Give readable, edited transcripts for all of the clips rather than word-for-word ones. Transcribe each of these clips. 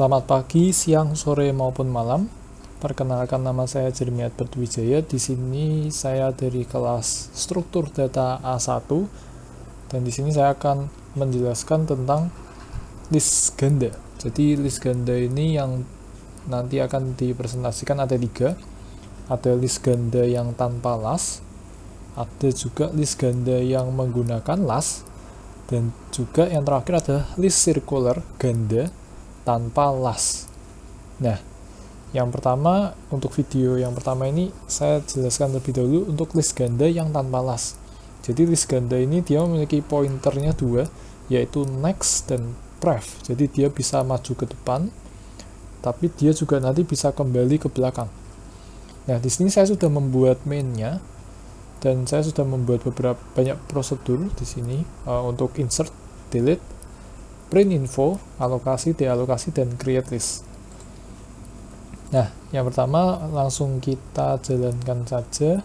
Selamat pagi, siang, sore maupun malam. Perkenalkan, nama saya Jeremy Edward Wijaya. Di sini saya dari kelas struktur data A1 dan di sini saya akan menjelaskan tentang list ganda. Jadi list ganda ini yang nanti akan dipresentasikan ada 3. Ada list ganda yang tanpa las, ada juga list ganda yang menggunakan las, dan juga yang terakhir adalah list circular ganda tanpa las. Nah, yang pertama, untuk video yang pertama ini saya jelaskan terlebih dahulu untuk list ganda yang tanpa las. Jadi list ganda ini dia memiliki pointernya 2, yaitu next dan pref. Jadi dia bisa maju ke depan, tapi dia juga nanti bisa kembali ke belakang. Nah, di sini saya sudah membuat mainnya dan saya sudah membuat banyak prosedur di sini untuk insert, delete, print info, alokasi, dealokasi, dan create list. Nah, yang pertama langsung kita jalankan saja.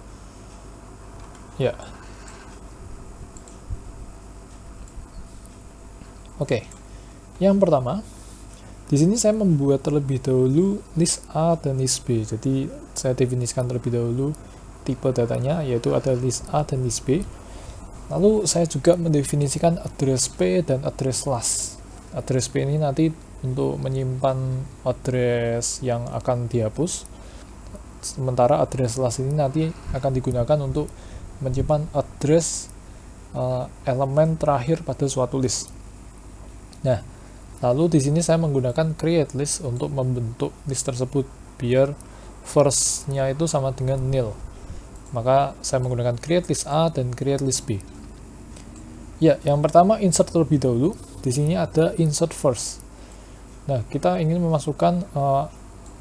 Ya. Oke. Yang pertama, di sini saya membuat terlebih dahulu list A dan list B. Jadi saya definisikan terlebih dahulu tipe datanya, yaitu ada list A dan list B. Lalu saya juga mendefinisikan address P dan address las. Address P ini nanti untuk menyimpan address yang akan dihapus, sementara address las ini nanti akan digunakan untuk menyimpan address elemen terakhir pada suatu list. Nah, lalu di sini saya menggunakan create list untuk membentuk list tersebut biar first-nya itu sama dengan nil. Maka saya menggunakan create list A dan create list B. Ya, yang pertama insert terlebih dahulu. Di sini ada insert first. Nah, kita ingin memasukkan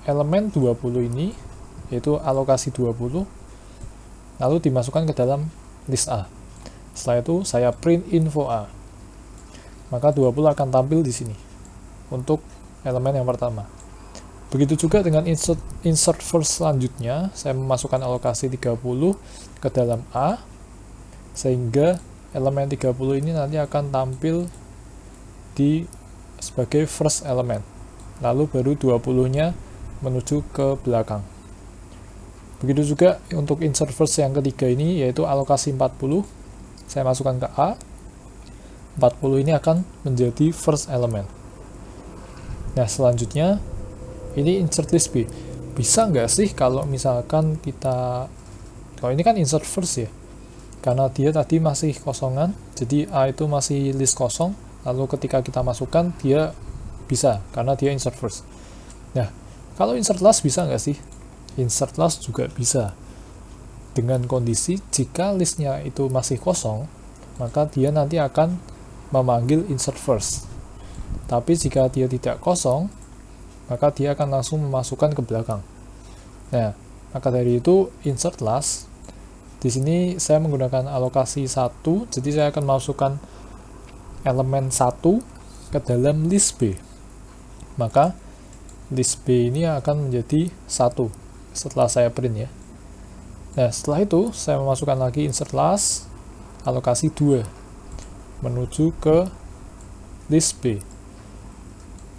elemen 20 ini, yaitu alokasi 20, lalu dimasukkan ke dalam list A. Setelah itu saya print info A. Maka 20 akan tampil di sini untuk elemen yang pertama. Begitu juga dengan insert first selanjutnya, saya memasukkan alokasi 30 ke dalam A, sehingga elemen 30 ini nanti akan tampil sebagai first element. Lalu baru 20-nya menuju ke belakang. Begitu juga untuk insert first yang ketiga ini, yaitu alokasi 40. Saya masukkan ke A. 40 ini akan menjadi first element. Nah, selanjutnya ini insert list B. Bisa nggak sih kalau misalkan kalau ini kan insert first ya, karena dia tadi masih kosongan, jadi A itu masih list kosong, lalu ketika kita masukkan dia bisa, karena dia insert first. Nah, kalau insert last bisa nggak sih? Insert last juga bisa, dengan kondisi jika listnya itu masih kosong, maka dia nanti akan memanggil insert first. Tapi jika dia tidak kosong, maka dia akan langsung memasukkan ke belakang. Nah, maka dari itu insert last. Di sini saya menggunakan alokasi 1, jadi saya akan masukkan elemen 1 ke dalam list B. Maka list B ini akan menjadi 1 setelah saya print ya. Nah, setelah itu saya memasukkan lagi insert last, alokasi 2 menuju ke list B.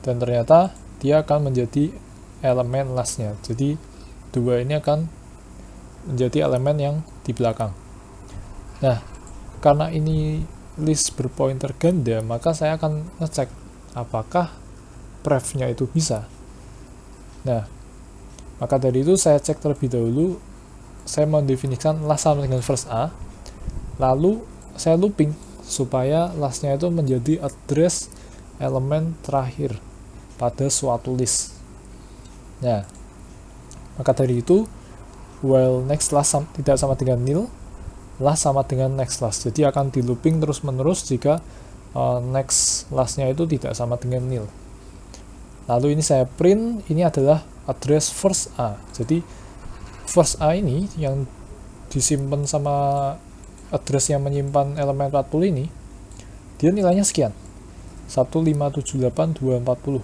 Dan ternyata dia akan menjadi elemen lastnya. Jadi 2 ini akan menjadi elemen yang di belakang. Nah, karena ini list berpointer ganda, maka saya akan ngecek apakah pref-nya itu bisa. Nah, maka dari itu saya cek terlebih dahulu. Saya mendefinisikan last sama dengan first A, lalu saya looping supaya lastnya itu menjadi address elemen terakhir pada suatu list. Nah, maka dari itu while next last tidak sama dengan nil, last sama dengan next last. Jadi akan di looping terus menerus jika next lastnya itu tidak sama dengan nil. Lalu ini saya print, ini adalah address first A. Jadi first A ini yang disimpan sama address yang menyimpan elemen 40 ini, dia nilainya sekian, 1578240.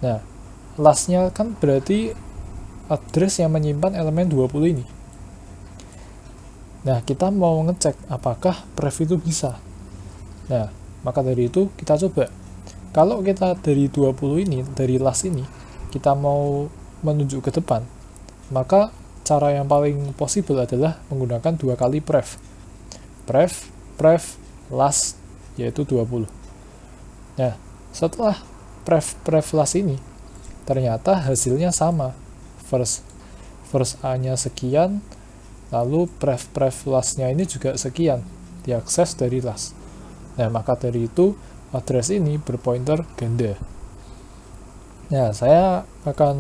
Nah, lastnya kan berarti address yang menyimpan elemen 20 ini. Nah, kita mau ngecek apakah pref itu bisa. Nah, maka dari itu kita coba kalau kita dari 20 ini, dari last ini, kita mau menuju ke depan, maka cara yang paling possible adalah menggunakan 2 kali pref. Pref, last, yaitu 20. Nah, setelah pref last ini, ternyata hasilnya sama. First A-nya sekian, lalu pref last-nya ini juga sekian, diakses dari last. Nah, maka dari itu, address ini berpointer ganda. Nah, saya akan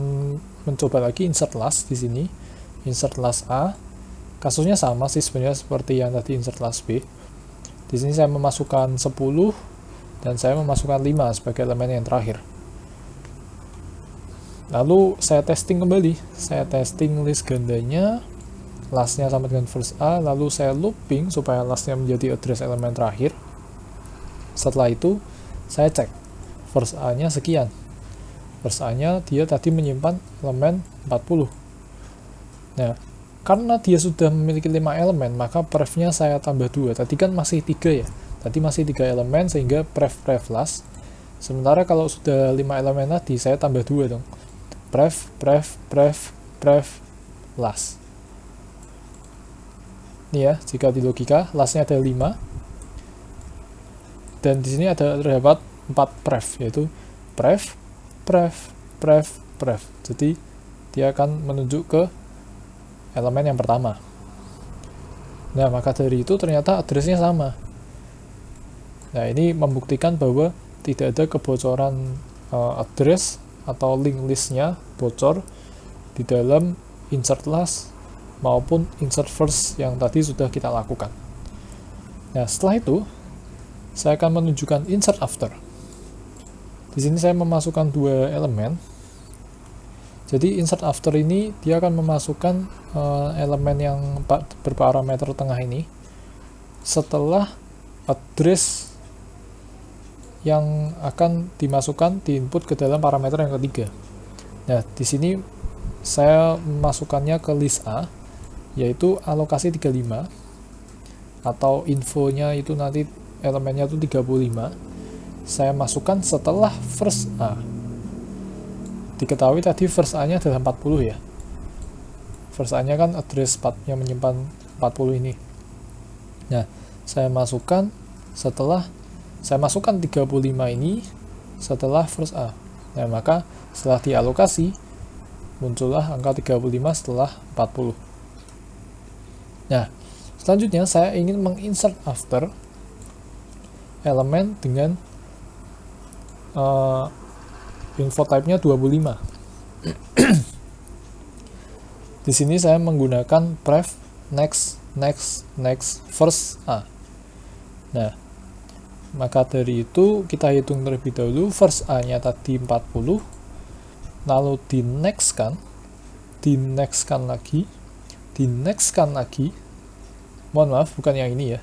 mencoba lagi insert last di sini. Insert last A. Kasusnya sama sih sebenarnya seperti yang tadi insert last B. Di sini saya memasukkan 10 dan saya memasukkan 5 sebagai elemen yang terakhir. Lalu saya testing kembali. Saya testing list gandanya. Lastnya sama dengan first A, lalu saya looping supaya lastnya menjadi address elemen terakhir. Setelah itu, saya cek first A-nya sekian. First A-nya dia tadi menyimpan elemen 40. Nah, karena dia sudah memiliki 5 elemen, maka pref-nya saya tambah 2. Tadi kan masih 3 ya. Tadi masih 3 elemen sehingga pref last. Sementara kalau sudah 5 elemen tadi, saya tambah 2 dong. Pref last. Ini ya, jika di logika, lastnya ada 5. Dan di sini terdapat 4 pref, yaitu pref. Jadi, dia akan menunjuk ke elemen yang pertama. Nah, maka dari itu ternyata address-nya sama. Nah, ini membuktikan bahwa tidak ada kebocoran address atau link list-nya bocor di dalam insert last maupun insert first yang tadi sudah kita lakukan. Nah, setelah itu, saya akan menunjukkan insert after. Di sini saya memasukkan 2 elemen. Jadi insert after ini dia akan memasukkan elemen yang berparameter tengah ini setelah address yang akan dimasukkan di input ke dalam parameter yang ketiga. Nah, di sini saya memasukkannya ke list A, yaitu alokasi 35, atau infonya itu nanti elemennya itu 35. Saya masukkan setelah first A. Diketahui tadi first A-nya adalah 40 ya. First A-nya kan address yang menyimpan 40 ini. Nah, saya masukkan 35 ini setelah first A. Nah, maka setelah dialokasi, muncullah angka 35 setelah 40. Nah, selanjutnya saya ingin menginsert after elemen dengan info type-nya 25. Di sini saya menggunakan pref next first A. Nah, maka dari itu kita hitung terlebih dahulu first A-nya tadi 40, lalu di next kan lagi. Mohon maaf, bukan yang ini ya.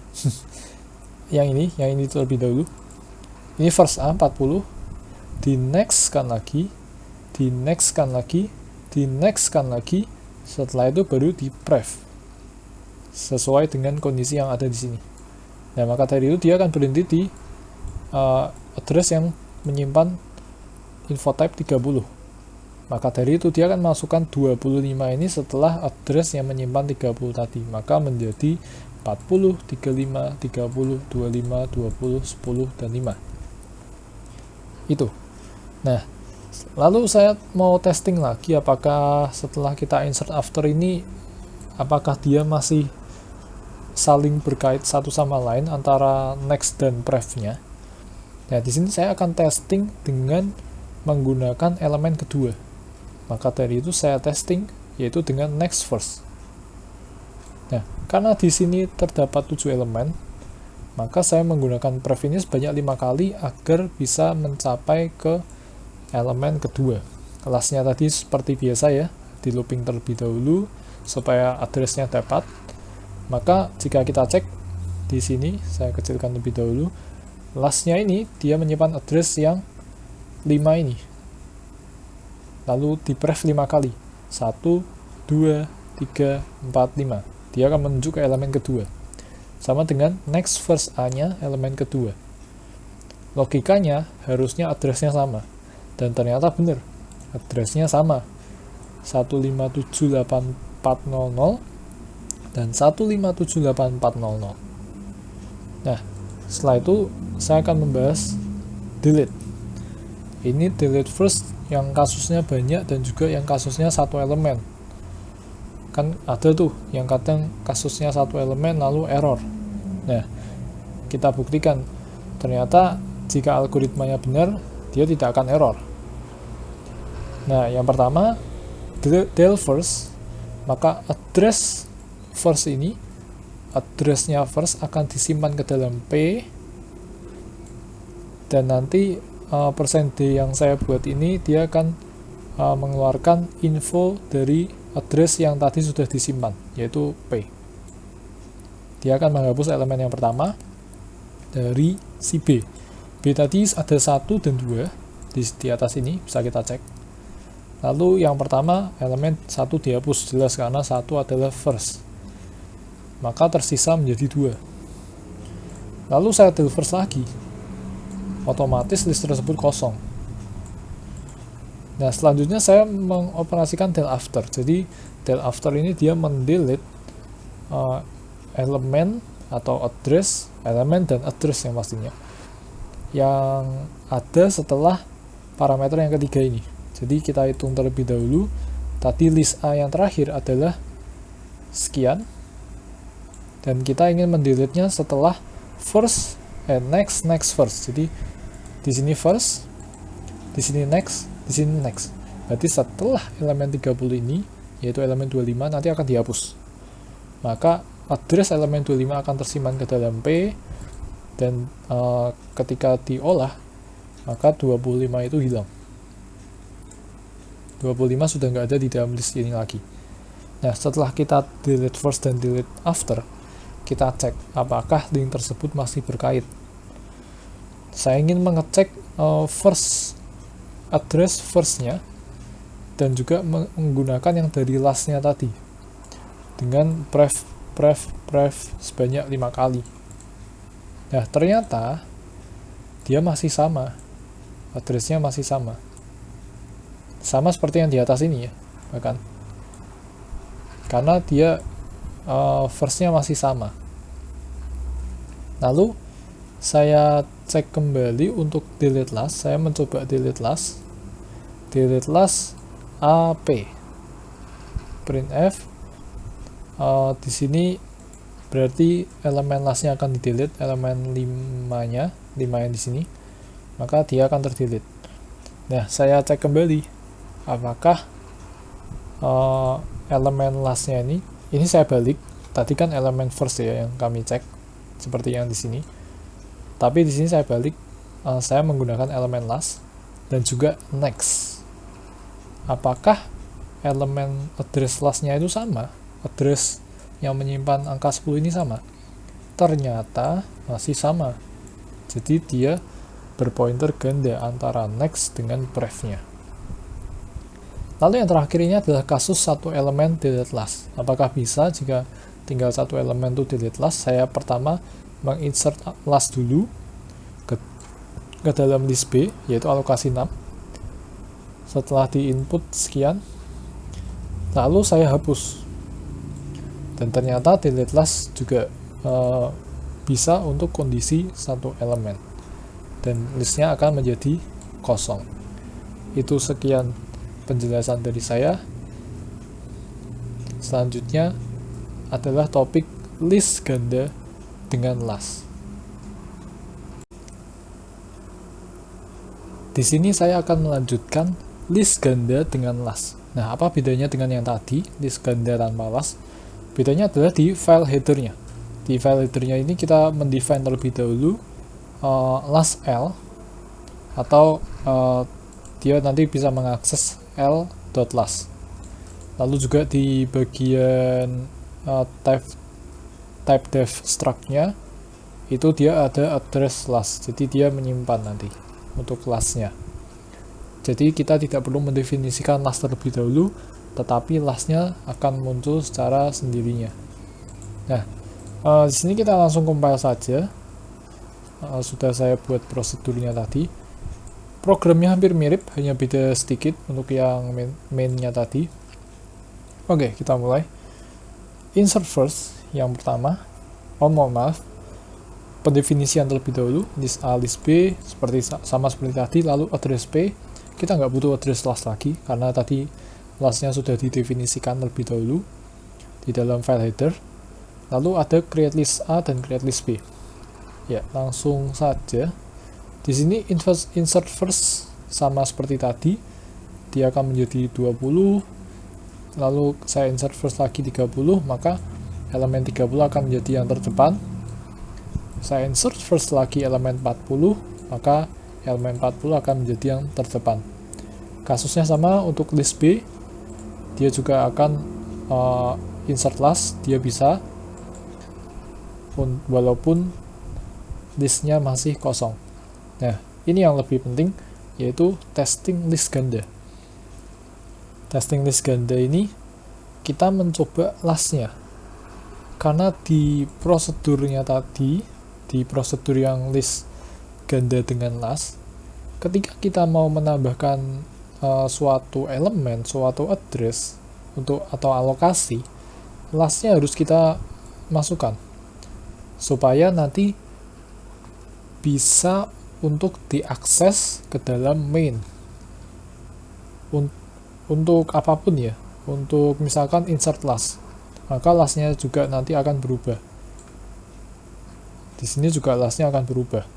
yang ini terlebih dahulu. Ini first A 40, di next kan lagi, setelah itu baru di pref sesuai dengan kondisi yang ada di sini. Nah, maka dari itu dia akan berhenti di address yang menyimpan info type 30. Maka dari itu dia akan masukkan 25 ini setelah address yang menyimpan 30 tadi. Maka menjadi 40, 35, 30, 25, 20, 10, dan 5. Itu. Nah, lalu saya mau testing lagi apakah setelah kita insert after ini, apakah dia masih saling berkait satu sama lain antara next dan pref-nya. Nah, di sini saya akan testing dengan menggunakan elemen kedua. Maka dari itu saya testing yaitu dengan next first. Nah, karena di sini terdapat 7 elemen, maka saya menggunakan pref ini sebanyak 5 kali agar bisa mencapai ke elemen kedua. Kelasnya tadi seperti biasa ya, di looping terlebih dahulu supaya address-nya dapat. Maka jika kita cek di sini, saya kecilkan lebih dahulu, lastnya ini dia menyimpan address yang 5 ini. Lalu di pref 5 kali. 1, 2, 3, 4, 5. Dia akan menuju ke elemen kedua. Sama dengan next first A-nya elemen kedua. logikanya harusnya address-nya sama, dan ternyata benar, address-nya sama, 1578400 dan 1578400. Nah, setelah itu saya akan membahas delete. Ini delete first yang kasusnya banyak dan juga yang kasusnya satu elemen. Kan ada tuh yang kadang kasusnya satu elemen lalu error. Nah, kita buktikan ternyata jika algoritmanya benar, dia tidak akan error. Nah, yang pertama, del first, maka address first ini, addressnya first akan disimpan ke dalam P, dan nanti %d yang saya buat ini dia akan mengeluarkan info dari address yang tadi sudah disimpan, yaitu P. Dia akan menghapus elemen yang pertama dari si B. B tadi ada 1 dan 2 di atas ini, bisa kita cek. Lalu yang pertama, elemen 1 dihapus, jelas karena 1 adalah first. Maka tersisa menjadi 2. Lalu saya del first lagi. Otomatis list tersebut kosong. Nah, selanjutnya saya mengoperasikan del after. Jadi, del after ini dia mendelete elemen atau address, elemen dan address yang pastinya, yang ada setelah parameter yang ketiga ini. Jadi kita hitung terlebih dahulu. Tadi list A yang terakhir adalah sekian, dan kita ingin mendelete-nya setelah first and next first. Jadi di sini first, di sini next, di sini next. Berarti setelah elemen 30 ini, yaitu elemen 25, nanti akan dihapus. Maka address elemen 25 akan tersimpan ke dalam P, dan ketika diolah, maka 25 itu hilang. 25 sudah nggak ada di dalam list ini lagi. Nah, setelah kita delete first dan delete after, kita cek apakah link tersebut masih berkait. Saya ingin mengecek first address first-nya, dan juga menggunakan yang dari last-nya tadi dengan pref sebanyak 5 kali. Nah, ternyata dia masih sama, address-nya masih sama seperti yang di atas ini ya, bahkan karena dia first-nya masih sama. Lalu saya cek kembali untuk delete last. Saya mencoba delete last AP printf. Di sini berarti elemen last-nya akan di-delete, elemen 5 yang di sini, maka dia akan terdelete. Nah, saya cek kembali apakah elemen last-nya ini saya balik. Tadi kan elemen first ya yang kami cek, seperti yang di sini. Tapi di sini saya balik, saya menggunakan elemen last dan juga next. Apakah elemen address last-nya itu sama? Address yang menyimpan angka 10 ini sama? Ternyata masih sama. Jadi dia berpointer ganda antara next dengan pref-nya. Lalu yang terakhir ini adalah kasus satu elemen delete last. Apakah bisa jika tinggal satu elemen itu delete last? Saya pertama menginsert last dulu ke dalam list B, yaitu alokasi 6. Setelah di input sekian, lalu saya hapus. Dan ternyata delete last juga bisa untuk kondisi satu elemen, dan listnya akan menjadi kosong. Itu sekian penjelasan dari saya. Selanjutnya adalah topik list ganda dengan last. Di sini saya akan melanjutkan list ganda dengan last. Nah, apa bedanya dengan yang tadi, list ganda tanpa last? Bedanya adalah di file header-nya. Di file header-nya ini kita mendefine terlebih dahulu last L, atau dia nanti bisa mengakses l.last. Lalu juga di bagian type def struct-nya itu dia ada address last, jadi dia menyimpan nanti untuk last-nya. Jadi kita tidak perlu mendefinisikan last terlebih dahulu, tetapi last-nya akan muncul secara sendirinya. Nah, di sini kita langsung compile saja. sudah saya buat prosedurnya tadi. Programnya hampir mirip, hanya beda sedikit untuk yang mainnya tadi. Oke, kita mulai. Insert first, yang pertama. Mohon maaf, pendefinisian terlebih dahulu. List A, list B, sama seperti tadi. Lalu address P, kita nggak butuh address last lagi, karena tadi lastnya sudah didefinisikan terlebih dahulu di dalam file header. Lalu ada create list A dan create list B. Ya, langsung saja. Di sini insert first sama seperti tadi, dia akan menjadi 20, lalu saya insert first lagi 30, maka elemen 30 akan menjadi yang terdepan. Saya insert first lagi elemen 40, maka elemen 40 akan menjadi yang terdepan. Kasusnya sama untuk list B, dia juga akan insert last, dia bisa walaupun listnya masih kosong. Nah, ini yang lebih penting, yaitu testing list ganda. Testing list ganda ini, kita mencoba lastnya. Karena di prosedurnya tadi, di prosedur yang list ganda dengan last, ketika kita mau menambahkan suatu elemen, suatu address, atau alokasi, lastnya harus kita masukkan. Supaya nanti bisa untuk diakses ke dalam main. Untuk apapun ya, untuk misalkan insert last, maka lastnya juga nanti akan berubah. Di sini juga lastnya akan berubah.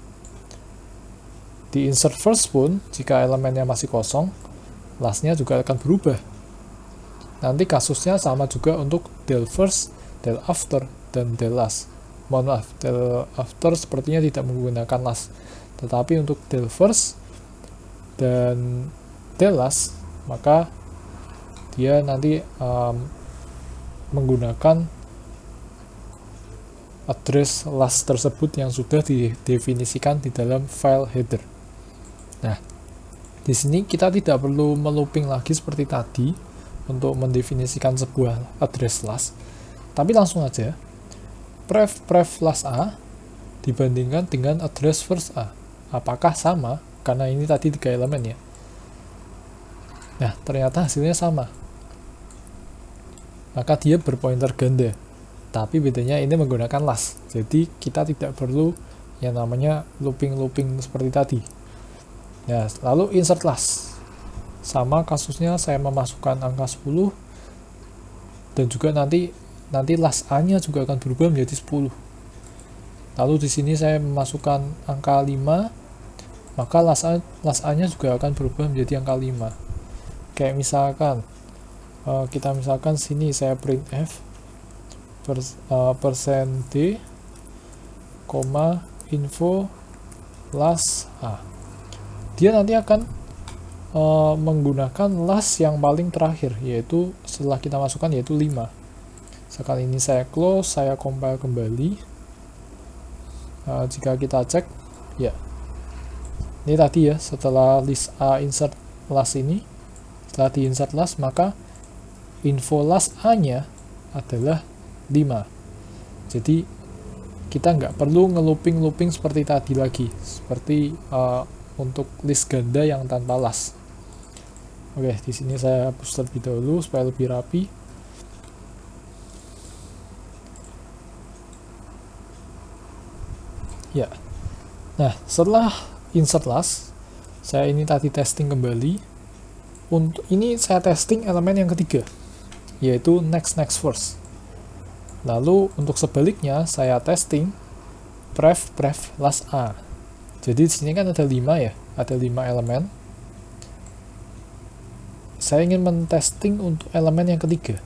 Di insert first pun, jika elemennya masih kosong, lastnya juga akan berubah. Nanti kasusnya sama juga untuk del first, del after, dan del last. Mohon maaf, del after sepertinya tidak menggunakan last. Tetapi untuk del first dan del last, maka dia nanti menggunakan address last tersebut yang sudah didefinisikan di dalam file header. Nah, di sini kita tidak perlu melooping lagi seperti tadi untuk mendefinisikan sebuah address last, tapi langsung aja pref last A dibandingkan dengan address first A. Apakah sama? Karena ini tadi 3 elemen ya. Nah, ternyata hasilnya sama. Maka dia berpointer ganda. Tapi bedanya ini menggunakan last. Jadi kita tidak perlu yang namanya looping seperti tadi. Nah, lalu insert last. Sama kasusnya saya memasukkan angka 10 dan juga nanti last A-nya juga akan berubah menjadi 10. Lalu di sini saya memasukkan angka 5, maka last A-nya juga akan berubah menjadi angka 5. Kayak misalkan kita misalkan sini saya printf %d, info last A. Dia nanti akan menggunakan last yang paling terakhir, yaitu setelah kita masukkan yaitu 5. Sekali ini saya close, saya compile kembali. Jika kita cek, ya ini tadi ya, setelah list A insert last ini, setelah di insert last, maka info last A-nya adalah 5. Jadi kita nggak perlu ngelooping seperti tadi lagi, seperti untuk list ganda yang tanpa last. Oke, di sini saya hapus terlebih dahulu supaya lebih rapi. Ya. Nah, setelah insert last, saya ini tadi testing kembali. Untuk ini saya testing elemen yang ketiga, yaitu next first. Lalu untuk sebaliknya saya testing pref last A. Jadi di sini kan ada 5 ya, ada 5 elemen. Saya ingin mentesting untuk elemen yang ketiga.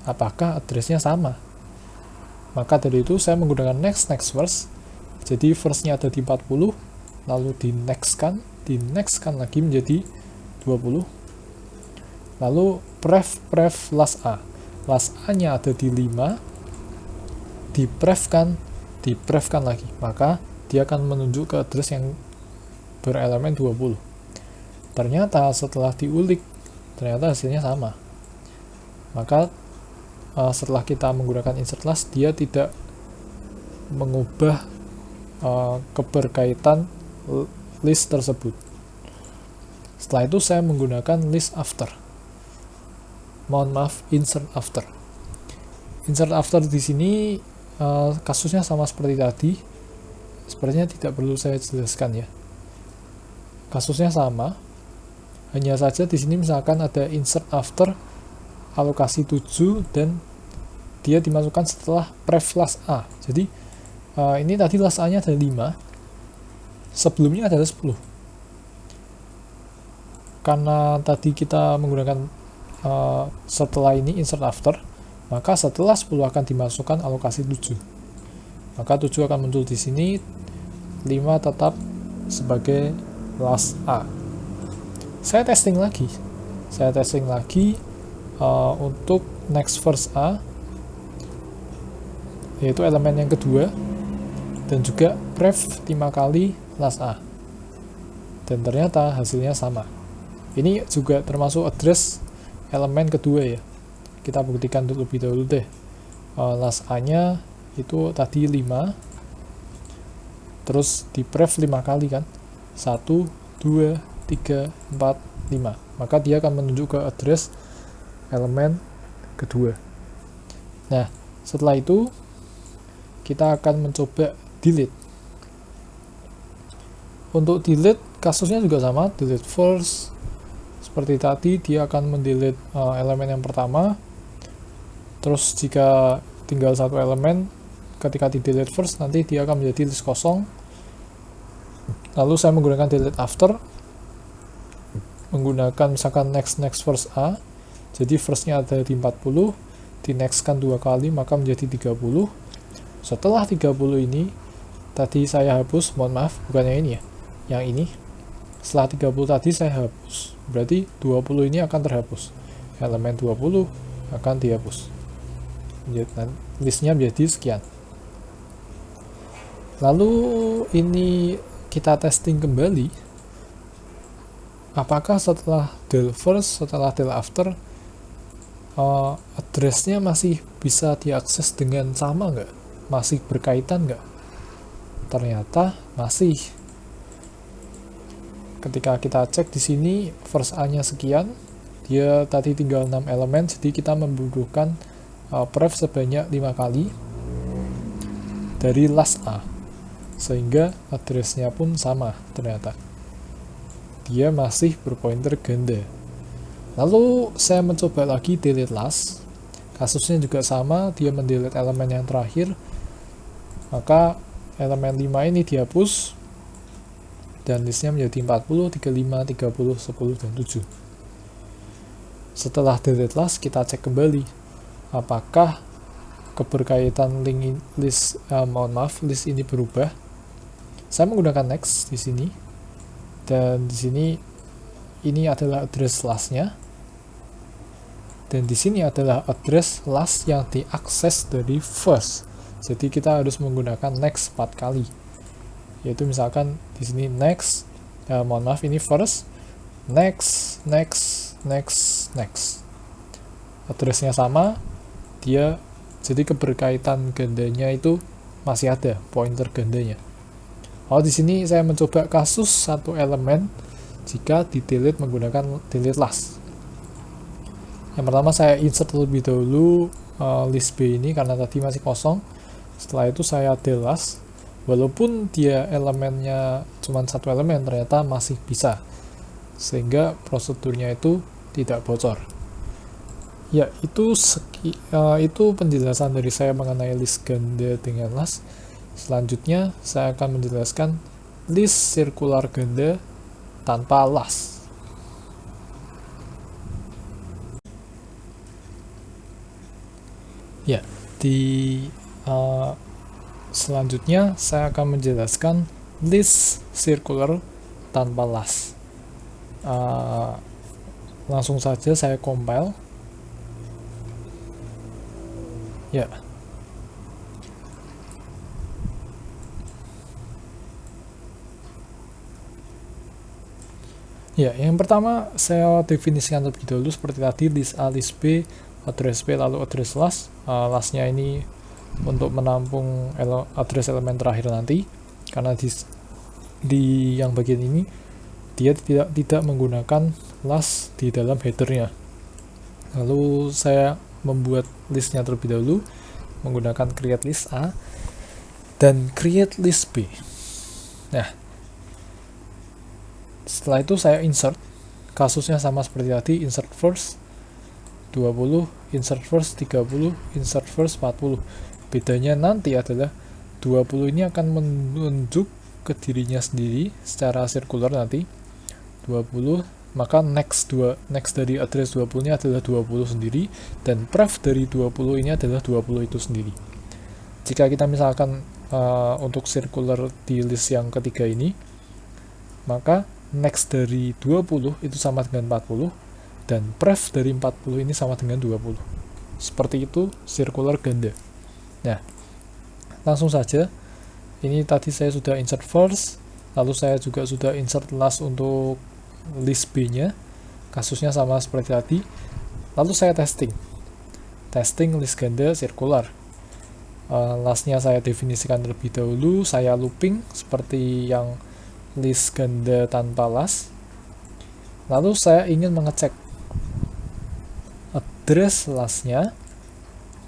Apakah addressnya sama? Maka dari itu saya menggunakan next first. Jadi first-nya ada di 40, lalu di next kan lagi menjadi 20. Lalu pref last A. Last A-nya ada di 5, di pref kan lagi. Maka dia akan menunjuk ke address yang berelemen 20. Ternyata setelah diulik, ternyata hasilnya sama. Maka setelah kita menggunakan insert last, dia tidak mengubah keberkaitan list tersebut. Setelah itu saya menggunakan list after. Insert after. Insert after di sini kasusnya sama seperti tadi. Sepertinya tidak perlu saya jelaskan ya. Kasusnya sama. Hanya saja di sini misalkan ada insert after alokasi 7 dan dia dimasukkan setelah pref last A. Jadi ini tadi last A-nya ada 5. Sebelumnya ada 10. Karena tadi kita menggunakan setelah ini insert after, maka setelah 10 akan dimasukkan alokasi 7. Maka 7 akan muncul di sini, 5 tetap sebagai last A. Saya testing lagi untuk next first A, yaitu elemen yang kedua, dan juga pref 5 kali last A. Dan ternyata hasilnya sama. Ini juga termasuk address elemen kedua ya. Kita buktikan lebih dahulu deh. Last A-nya itu tadi 5. Terus di pref 5 kali kan. 1, 2, 3, 4, 5. Maka dia akan menunjuk ke address elemen kedua. Nah, setelah itu kita akan mencoba delete. Untuk delete kasusnya juga sama, delete first. Seperti tadi, dia akan mendelete elemen yang pertama. Terus jika tinggal satu elemen, ketika di delete first, nanti dia akan menjadi list kosong. Lalu saya menggunakan delete after, menggunakan misalkan next first A. Jadi firstnya ada di 40, di next kan 2 kali, maka menjadi 30. Setelah 30 ini, tadi saya hapus, mohon maaf, bukan yang ini ya, yang ini. Setelah 30 tadi saya hapus, berarti 20 ini akan terhapus. Elemen 20 akan dihapus. Listnya menjadi sekian. Lalu ini kita testing kembali. Apakah setelah del first, setelah del after, address-nya masih bisa diakses dengan sama nggak? Masih berkaitan nggak? Ternyata masih. Ketika kita cek di sini first A-nya sekian, dia tadi tinggal 6 elemen, jadi kita membutuhkan pref sebanyak 5 kali dari last A, sehingga address-nya pun sama. Ternyata dia masih berpointer ganda. Lalu saya mencoba lagi delete last, kasusnya juga sama, dia mendelete elemen yang terakhir, maka elemen 5 ini dihapus dan listnya menjadi 40, 35, 30, 10, dan 7. Setelah delete last, kita cek kembali apakah keberkaitan list ini berubah. Saya menggunakan next di sini, dan di sini ini adalah address last-nya, dan di sini adalah address last yang diakses dari first. Jadi kita harus menggunakan next 4 kali. Yaitu misalkan di sini next, ini first, next. Addressnya sama, dia jadi keberkaitan gandanya itu masih ada, pointer gandanya. Di sini saya mencoba kasus satu elemen jika di delete menggunakan delete last. Yang pertama saya insert terlebih dahulu list B ini karena tadi masih kosong. Setelah itu saya del last. Walaupun dia elemennya cuma satu elemen, ternyata masih bisa, sehingga prosedurnya itu tidak bocor. Ya, itu penjelasan dari saya mengenai list ganda dengan last. Selanjutnya saya akan menjelaskan list sirkular ganda tanpa last. Ya, di selanjutnya saya akan menjelaskan list circular tanpa last. Langsung saja saya compile. Ya. Ya, yang pertama saya definisikan terlebih dahulu seperti tadi, list A, list B, address B, lalu address last. Lastnya ini untuk menampung address elemen terakhir nanti, karena di yang bagian ini dia tidak menggunakan last di dalam headernya. Lalu saya membuat listnya terlebih dahulu menggunakan create list A dan create list B. Nah, setelah itu saya insert, kasusnya sama seperti tadi, insert first 20, insert first 30, insert first 40. Bedanya nanti adalah 20 ini akan menunjuk ke dirinya sendiri secara sirkular nanti 20, maka next dari address 20 ini adalah 20 sendiri, dan pref dari 20 ini adalah 20 itu sendiri. Jika kita misalkan untuk circular di list yang ketiga ini, maka next dari 20 itu sama dengan 40, dan pref dari 40 ini sama dengan 20. Seperti itu circular ganda. Nah, langsung saja. Ini tadi saya sudah insert first, lalu saya juga sudah insert last untuk list B-nya. Kasusnya sama seperti tadi. Lalu saya testing list ganda circular. Lastnya saya definisikan terlebih dahulu, saya looping seperti yang list ganda tanpa last. Lalu saya ingin mengecek address lastnya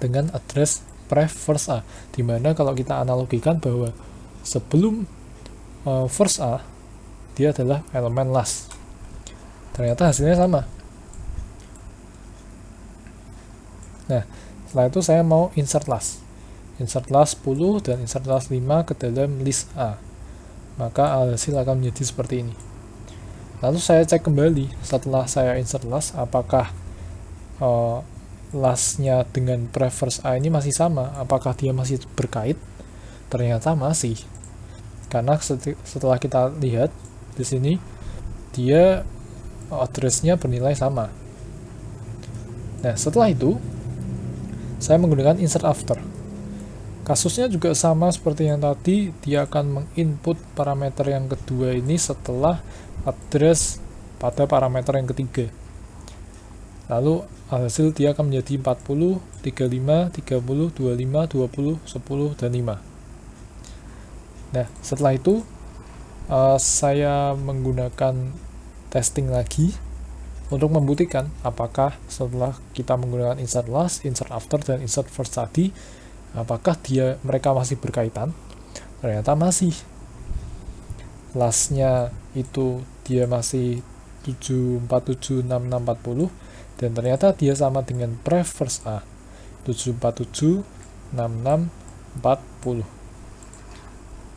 dengan address pref first A, dimana kalau kita analogikan bahwa sebelum first A dia adalah elemen last. Ternyata hasilnya sama. Nah, setelah itu saya mau insert last 10 dan insert last 5 ke dalam list A, maka hasil akan menjadi seperti ini. Lalu saya cek kembali setelah saya insert last, apakah lastnya dengan prefers A ini masih sama, apakah dia masih berkait. Ternyata masih, karena setelah kita lihat di sini dia address-nya bernilai sama. Nah, setelah itu saya menggunakan insert after. Kasusnya juga sama seperti yang tadi, dia akan menginput parameter yang kedua ini setelah address pada parameter yang ketiga. Lalu hasil dia akan menjadi 40, 35, 30, 25, 20, 10, dan 5. Nah, setelah itu saya menggunakan testing lagi untuk membuktikan apakah setelah kita menggunakan insert last, insert after, dan insert first tadi, apakah mereka masih berkaitan. Ternyata masih. Lastnya itu dia masih 747, 66, 40, dan ternyata dia sama dengan pref first A 747, 66, 40.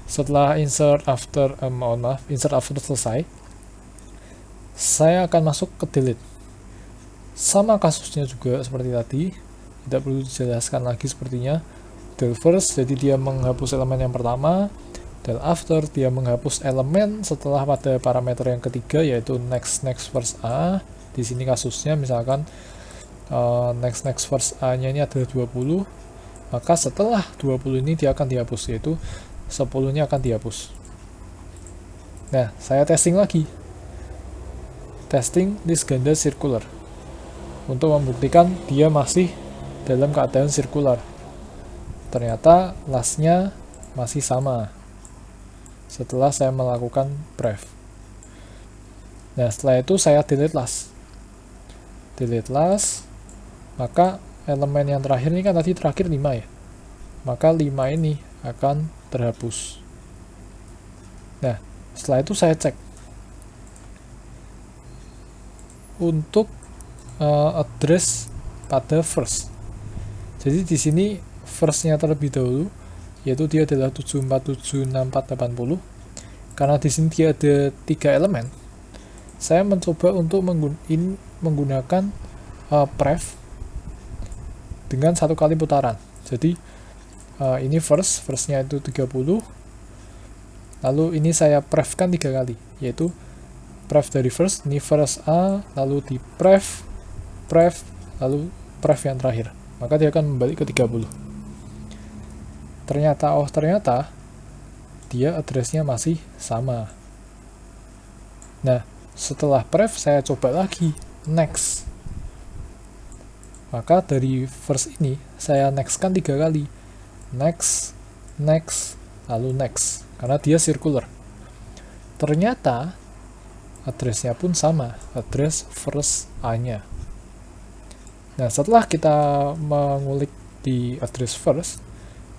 Setelah insert after selesai, saya akan masuk ke delete. Sama kasusnya juga seperti tadi, tidak perlu dijelaskan lagi sepertinya. Del first, jadi dia menghapus elemen yang pertama. Del after, dia menghapus elemen setelah pada parameter yang ketiga, yaitu next first A. Di sini kasusnya misalkan next first A-nya ini adalah 20, maka setelah 20 ini dia akan dihapus, yaitu 10-nya akan dihapus. Nah, saya testing lagi. Testing list ganda circular untuk membuktikan dia masih dalam keadaan circular. Ternyata lastnya masih sama setelah saya melakukan pref. Nah, setelah itu saya delete last, maka elemen yang terakhir ini kan tadi terakhir 5 ya, maka 5 ini akan terhapus. Nah, setelah itu saya cek untuk address pada first. Jadi di sini first-nya terlebih dahulu, yaitu dia adalah 747, 64, 80. Karena di sini dia ada 3 elemen, saya mencoba untuk menggunakan pref dengan 1 kali putaran. Jadi ini first-nya itu 30, lalu ini saya pref-kan 3 kali, yaitu pref dari first, ini first A, lalu di pref, lalu pref yang terakhir, maka dia akan membalik ke 30. Ternyata dia address-nya masih sama. Nah, setelah pref saya coba lagi next, maka dari first ini saya next kan 3 kali, next, lalu next. karena dia circular. Ternyata address-nya pun sama, address first A-nya. Nah, setelah kita mengulik di address first,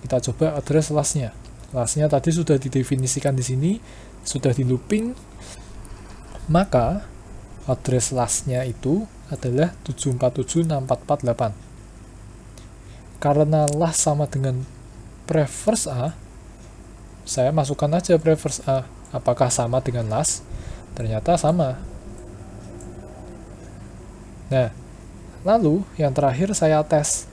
kita coba address last-nya. Last-nya tadi sudah didefinisikan di sini, sudah di looping, maka address last-nya itu adalah 7476448. Karena last sama dengan pref first A, saya masukkan aja pref first A. Apakah sama dengan last? Ternyata sama. Nah, lalu yang terakhir saya tes.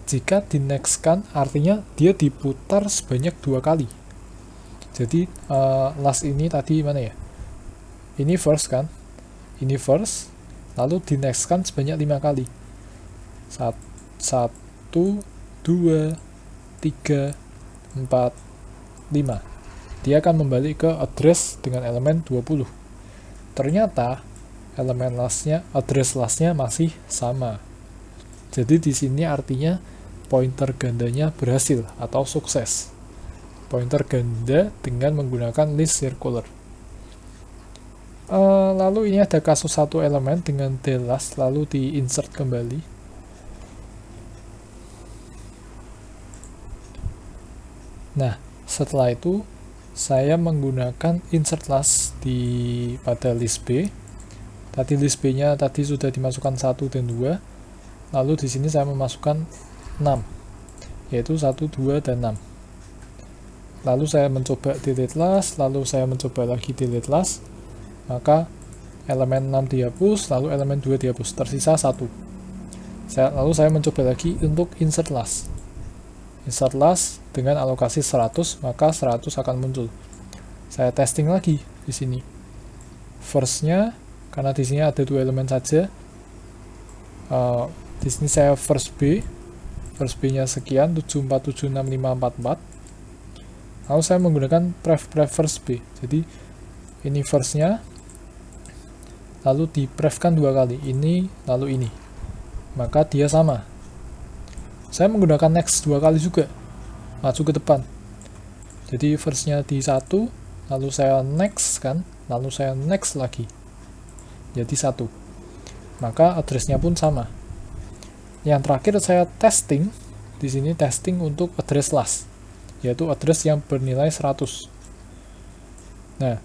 Jika di next-kan, artinya dia diputar sebanyak 2 kali. Jadi last ini tadi mana ya? Ini first kan? Ini first, lalu di next-kan sebanyak 5 kali. 1, 2, 3, 4, 5. Dia akan membalik ke address dengan elemen 20. Ternyata elemen lastnya, address lastnya masih sama. Jadi di sini artinya pointer gandanya berhasil atau sukses. Pointer ganda dengan menggunakan list circular. Lalu ini ada kasus satu elemen dengan delast lalu di insert kembali. Nah, setelah itu saya menggunakan insert last pada list B. Tadi list B-nya tadi sudah dimasukkan 1 dan 2. Lalu di sini saya memasukkan 6, yaitu 1, 2, dan 6. Lalu saya mencoba delete last, lalu saya mencoba lagi delete last, maka elemen 6 dihapus, lalu elemen 2 dihapus, tersisa 1. Lalu saya mencoba lagi untuk insert last. Insert last dengan alokasi 100, maka 100 akan muncul. Saya testing lagi di sini. First-nya, karena di sini ada 2 elemen saja, di sini saya first B-nya sekian, 74765544. Lalu saya menggunakan pref first B. Jadi ini first-nya, lalu di pref-kan 2 kali, ini lalu ini. Maka dia sama. Saya menggunakan next 2 kali juga, maju ke depan. Jadi first-nya di 1, lalu saya next kan, lalu saya next lagi. Jadi 1. Maka address-nya pun sama. Yang terakhir saya testing, di sini testing untuk address last, yaitu address yang bernilai 100. Nah,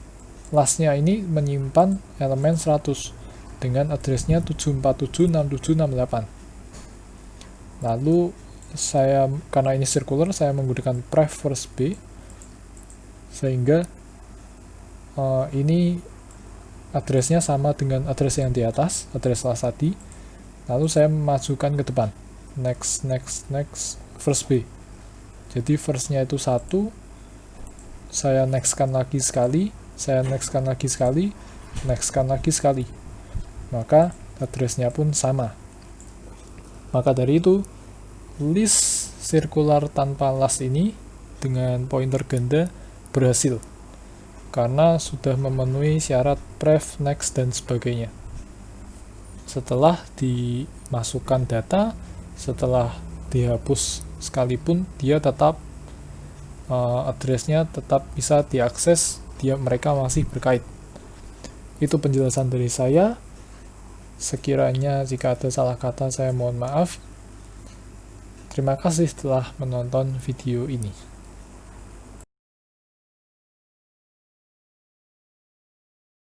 last-nya ini menyimpan elemen 100 dengan address-nya 7476768. Lalu saya, karena ini circular, saya menggunakan pref first B, sehingga ini address-nya sama dengan address yang di atas, address last tadi. Lalu saya masukkan ke depan, next, first B. Jadi first-nya itu 1, saya next-kan lagi sekali, saya next-kan lagi sekali, next-kan lagi sekali. Maka address-nya pun sama. Maka dari itu, list circular tanpa last ini dengan pointer ganda berhasil karena sudah memenuhi syarat pref, next, dan sebagainya. Setelah dimasukkan data, setelah dihapus sekalipun, dia tetap address-nya tetap bisa diakses, mereka masih berkait. Itu penjelasan dari saya. Sekiranya jika ada salah kata, saya mohon maaf. Terima kasih telah menonton video ini.